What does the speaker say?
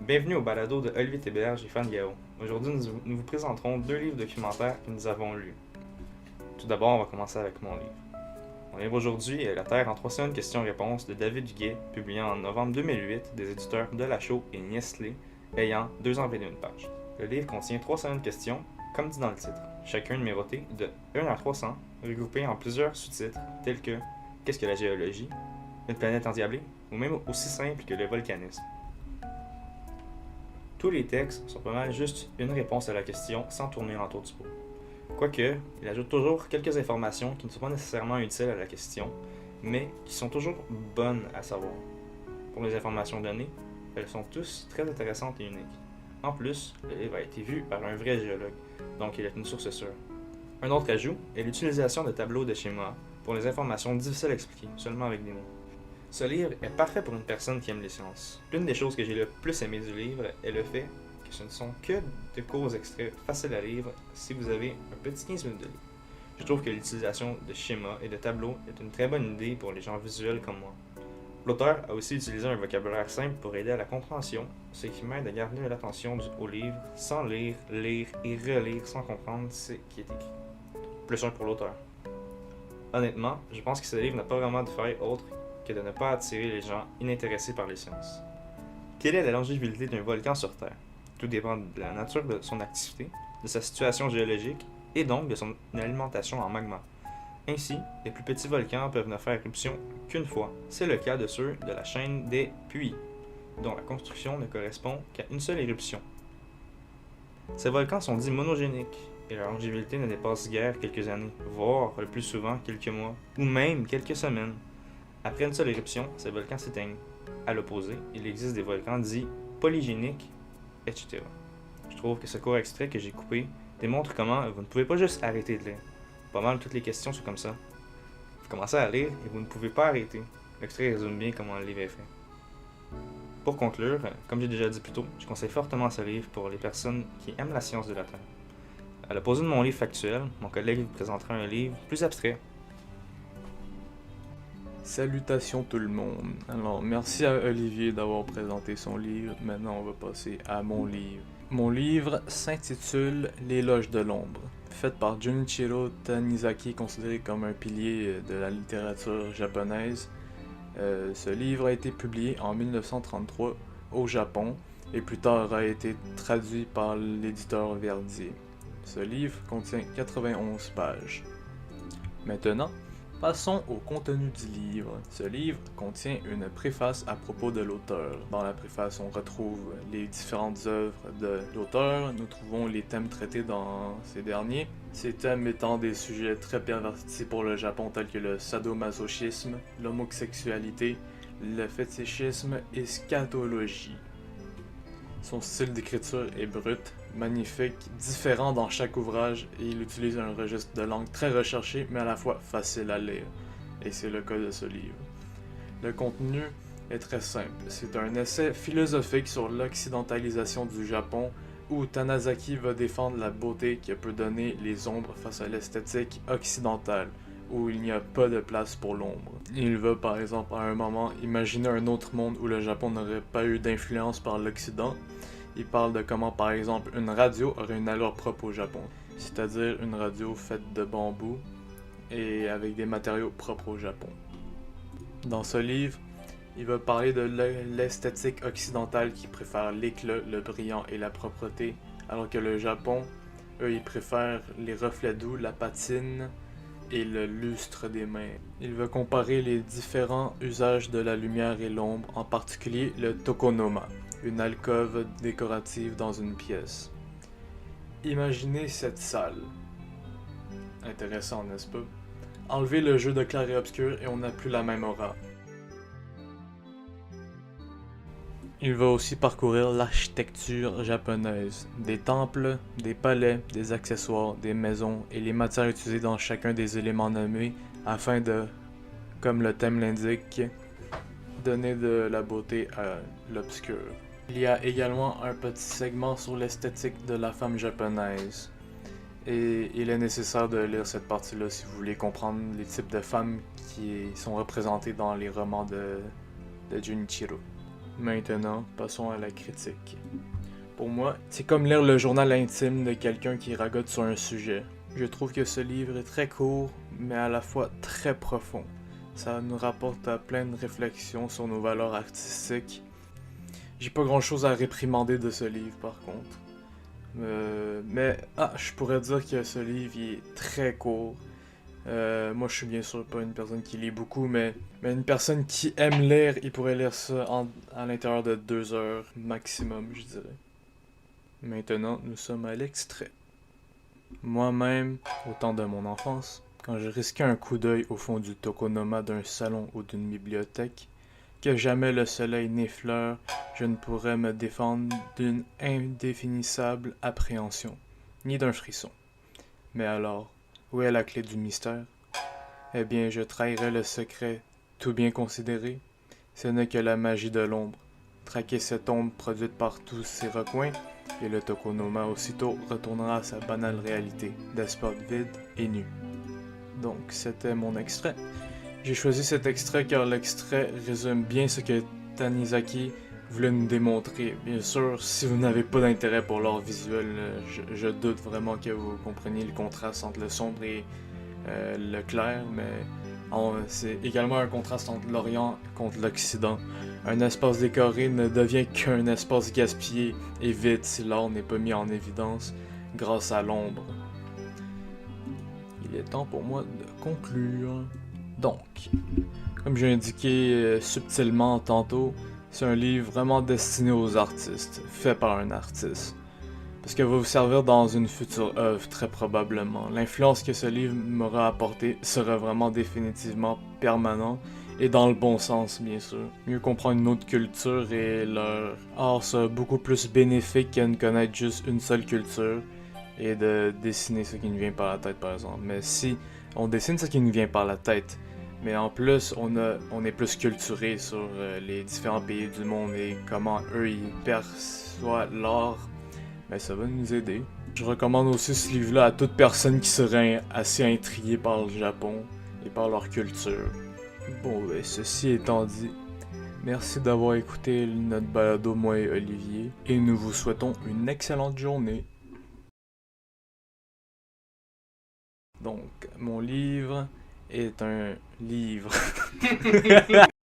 Bienvenue au balado de Olivier Théberge et Fan Gao. Aujourd'hui, nous vous présenterons deux livres documentaires que nous avons lus. Tout d'abord, on va commencer avec mon livre. Mon livre aujourd'hui est La Terre en 301 questions-réponses de David Huguet, publié en novembre 2008 des éditeurs Delachaux et Nestlé, ayant 221 pages. Le livre contient 301 questions, comme dit dans le titre, chacun numéroté de 1 à 300, regroupés en plusieurs sous-titres tels que Qu'est-ce que la géologie? Une planète endiablée? Ou même aussi simple que le volcanisme. Tous les textes sont pas mal juste une réponse à la question sans tourner autour du pot. Quoique, il ajoute toujours quelques informations qui ne sont pas nécessairement utiles à la question, mais qui sont toujours bonnes à savoir. Pour les informations données, elles sont tous très intéressantes et uniques. En plus, le livre a été vu par un vrai géologue, donc il est une source sûre. Un autre ajout est l'utilisation de tableaux de schémas pour les informations difficiles à expliquer, seulement avec des mots. Ce livre est parfait pour une personne qui aime les sciences. L'une des choses que j'ai le plus aimé du livre est le fait que ce ne sont que de courts extraits faciles à lire si vous avez un petit 15 minutes de livre. Je trouve que l'utilisation de schémas et de tableaux est une très bonne idée pour les gens visuels comme moi. L'auteur a aussi utilisé un vocabulaire simple pour aider à la compréhension, ce qui m'aide à garder l'attention au livre sans lire et relire sans comprendre ce qui est écrit. Plus un pour l'auteur. Honnêtement, je pense que ce livre n'a pas vraiment de faille autre que de ne pas attirer les gens inintéressés par les sciences. Quelle est la longévité d'un volcan sur Terre? Tout dépend de la nature de son activité, de sa situation géologique et donc de son alimentation en magma. Ainsi, les plus petits volcans peuvent ne faire éruption qu'une fois. C'est le cas de ceux de la chaîne des Puys, dont la construction ne correspond qu'à une seule éruption. Ces volcans sont dits monogéniques et leur longévité ne dépasse guère quelques années, voire le plus souvent quelques mois, ou même quelques semaines. Après une seule éruption, ces volcans s'éteignent. À l'opposé, il existe des volcans dits polygéniques, etc. Je trouve que ce court extrait que j'ai coupé démontre comment vous ne pouvez pas juste arrêter de lire. Pas mal toutes les questions sont comme ça. Vous commencez à lire et vous ne pouvez pas arrêter. L'extrait résume bien comment le livre est fait. Pour conclure, comme j'ai déjà dit plus tôt, je conseille fortement ce livre pour les personnes qui aiment la science de la Terre. À l'opposé de mon livre factuel, mon collègue vous présentera un livre plus abstrait. Salutations tout le monde. Alors, merci à Olivier d'avoir présenté son livre. Maintenant, on va passer à mon livre. Mon livre s'intitule L'éloge de l'ombre, fait par Junichiro Tanizaki, considéré comme un pilier de la littérature japonaise. Ce livre a été publié en 1933 au Japon et plus tard a été traduit par l'éditeur Verdier. Ce livre contient 91 pages. Maintenant, passons au contenu du livre. Ce livre contient une préface à propos de l'auteur. Dans la préface, on retrouve les différentes œuvres de l'auteur. Nous trouvons les thèmes traités dans ces derniers. Ces thèmes étant des sujets très pervertis pour le Japon tels que le sadomasochisme, l'homosexualité, le fétichisme et scatologie. Son style d'écriture est brut, magnifique, différent dans chaque ouvrage et il utilise un registre de langue très recherché mais à la fois facile à lire. Et c'est le cas de ce livre. Le contenu est très simple. C'est un essai philosophique sur l'occidentalisation du Japon où Tanizaki va défendre la beauté que peut donner les ombres face à l'esthétique occidentale, où il n'y a pas de place pour l'ombre. Il va par exemple à un moment imaginer un autre monde où le Japon n'aurait pas eu d'influence par l'Occident. Il parle de comment par exemple une radio aurait une allure propre au Japon, c'est-à-dire une radio faite de bambou et avec des matériaux propres au Japon. Dans ce livre, il va parler de l'esthétique occidentale qui préfère l'éclat, le brillant et la propreté, alors que le Japon, eux, ils préfèrent les reflets doux, la patine et le lustre des mains. Il va comparer les différents usages de la lumière et l'ombre, en particulier le tokonoma, une alcôve décorative dans une pièce. Imaginez cette salle. Intéressant, n'est-ce pas? Enlevez le jeu de clair et obscur et on n'a plus la même aura. Il va aussi parcourir l'architecture japonaise, des temples, des palais, des accessoires, des maisons et les matières utilisées dans chacun des éléments nommés afin de, comme le thème l'indique, donner de la beauté à l'obscur. Il y a également un petit segment sur l'esthétique de la femme japonaise. Et il est nécessaire de lire cette partie-là si vous voulez comprendre les types de femmes qui sont représentées dans les romans de Junichiro. Maintenant, passons à la critique. Pour moi, c'est comme lire le journal intime de quelqu'un qui ragote sur un sujet. Je trouve que ce livre est très court, mais à la fois très profond. Ça nous rapporte à plein de réflexions sur nos valeurs artistiques. J'ai pas grand chose à réprimander de ce livre par contre. Je pourrais dire que ce livre il est très court. Moi je suis bien sûr pas une personne qui lit beaucoup, mais une personne qui aime lire, il pourrait lire ça à l'intérieur de 2 heures maximum, je dirais. Maintenant, nous sommes à l'extrait. Moi-même, au temps de mon enfance, quand je risquais un coup d'œil au fond du tokonoma d'un salon ou d'une bibliothèque, que jamais le soleil n'effleure, je ne pourrais me défendre d'une indéfinissable appréhension, ni d'un frisson. Mais alors, où est la clé du mystère? Eh bien, je trahirais le secret, tout bien considéré. Ce n'est que la magie de l'ombre. Traquer cette ombre produite par tous ces recoins, et le tokonoma aussitôt retournera à sa banale réalité, d'espace vide et nu. Donc, c'était mon extrait. J'ai choisi cet extrait car l'extrait résume bien ce que Tanizaki voulait nous démontrer. Bien sûr, si vous n'avez pas d'intérêt pour l'art visuel, je doute vraiment que vous compreniez le contraste entre le sombre et le clair, mais c'est également un contraste entre l'Orient contre l'Occident. Un espace décoré ne devient qu'un espace gaspillé et vide si l'art n'est pas mis en évidence grâce à l'ombre. Il est temps pour moi de conclure. Donc, comme j'ai indiqué subtilement tantôt, c'est un livre vraiment destiné aux artistes, fait par un artiste. Parce qu'il va vous servir dans une future œuvre, très probablement. L'influence que ce livre m'aura apporté sera vraiment définitivement permanent, et dans le bon sens, bien sûr. Mieux comprendre une autre culture et leur art sera beaucoup plus bénéfique que de connaître juste une seule culture, et de dessiner ce qui nous vient par la tête, par exemple. Mais si on dessine ce qui nous vient par la tête, mais en plus, on est plus culturé sur les différents pays du monde et comment eux, ils perçoivent l'art, ben ça va nous aider. Je recommande aussi ce livre-là à toute personne qui serait assez intriguée par le Japon et par leur culture. Bon, ben ceci étant dit, merci d'avoir écouté notre balado, moi et Olivier, et nous vous souhaitons une excellente journée. Donc, mon livre est un livre.